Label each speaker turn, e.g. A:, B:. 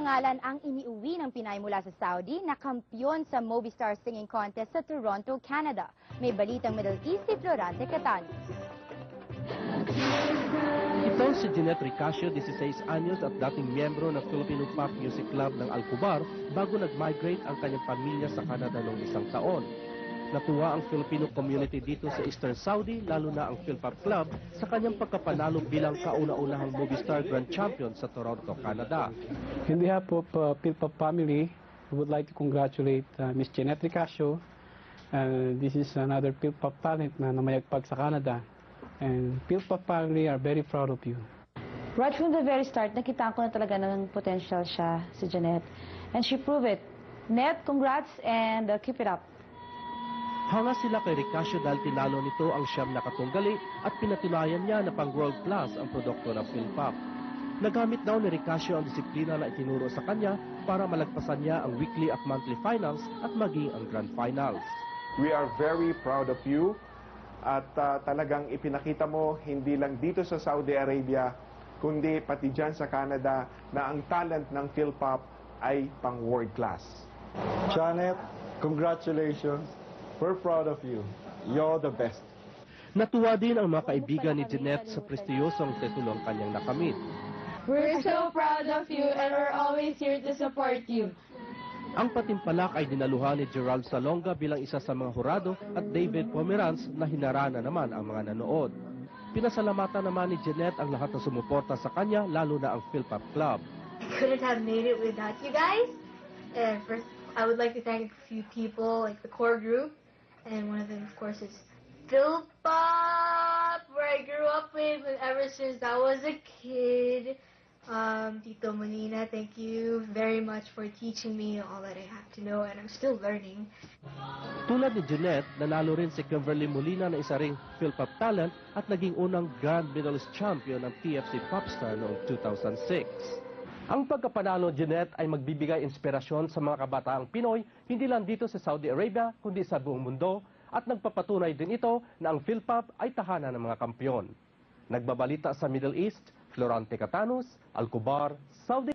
A: karangalan ang iniuwi ng Pinay mula sa Saudi na kampyon sa Movistar Singing Contest sa Toronto, Canada. May balitang Middle East si Florante Catanos.
B: Ito si Jeanette Ricasio, 16 anyos at dating miyembro ng Filipino Pop Music Club ng Alcobar bago nag-migrate ang kanyang pamilya sa Canada noong 1 taon. Natuwa ang Filipino community dito sa Eastern Saudi, lalo na ang Philpop Club, sa kanyang pagkapanalo bilang kauna-unahang Movistar Grand Champion sa Toronto, Canada.
C: In behalf of Philpop family, we would like to congratulate Miss Jeanette Ricasio. This is another Philpop talent na namayagpag sa Canada. And Philpop family are very proud of you.
D: Right from the very start, nakita ko na talaga ng potential siya, si Jeanette. And she proved it. Net, congrats and keep it up.
B: Hanga sila kay Ricasio dahil tinalo nito ang siyam na katunggali at pinatunayan niya na pang world class ang produkto ng Philpop. Nagamit daw ni Ricasio ang disiplina na itinuro sa kanya para malagpasan niya ang weekly at monthly finals at maging ang grand finals.
E: We are very proud of you at talagang ipinakita mo hindi lang dito sa Saudi Arabia kundi pati dyan sa Canada na ang talent ng Philpop ay pang world class.
F: Janet, congratulations. We're proud of you. You're the best.
B: Natuwa din ang mga kaibigan ni Jeanette sa prestiyosong titulong kanyang nakamit.
G: We're so proud of you and we're always here to support you.
B: Ang patimpalak ay dinaluhan ni Gerald Salonga bilang isa sa mga hurado at David Pomeranz na hinarana naman ang mga nanood. Pinasalamatan naman ni Jeanette ang lahat na sumuporta sa kanya, lalo na ang Philpop Club.
G: Couldn't have made it without you guys. And first, I would like to thank a few people, like the core group. And one of them, of course, is Philpop, where I grew up with ever since I was a kid. Tito Molina, thank you very much for teaching me all that I have to know, and I'm still learning.
B: Tulad ni Jeanette, nanalo rin si Kimberly Molina na isa ring Philpop talent at naging unang Grand Medalist Champion ng TFC Popstar noong 2006. Ang pagkapanalo, Jeanette, ay magbibigay inspirasyon sa mga kabataang Pinoy, hindi lang dito sa Saudi Arabia, kundi sa buong mundo, at nagpapatunay din ito na ang Philpop ay tahanan ng mga kampyon. Nagbabalita sa Middle East, Florante Catanos, Alcobar, Saudi